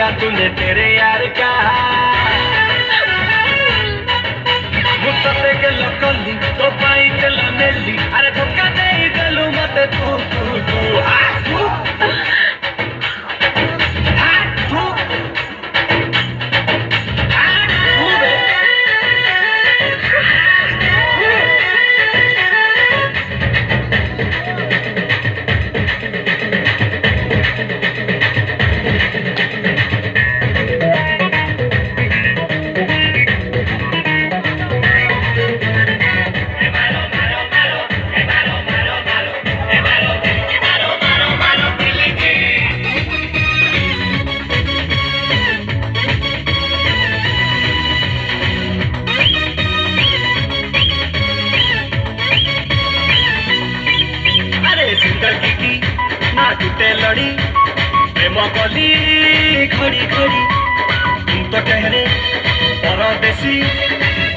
किया तूने तेरे यार का मुझसे के लकली तो पाई चला मेली अरे धोखा दे गलू मत तू तू तू टूटे लड़ी प्रेम कली घड़ी घड़ी तुम तो कहरे परदेसी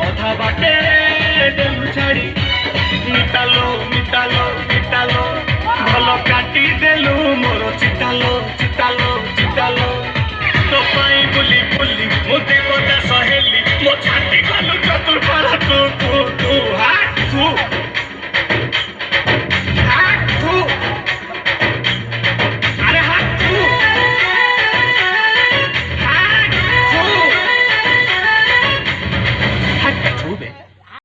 अधा बाटे देलु छाड़ी मिटालो मिटालो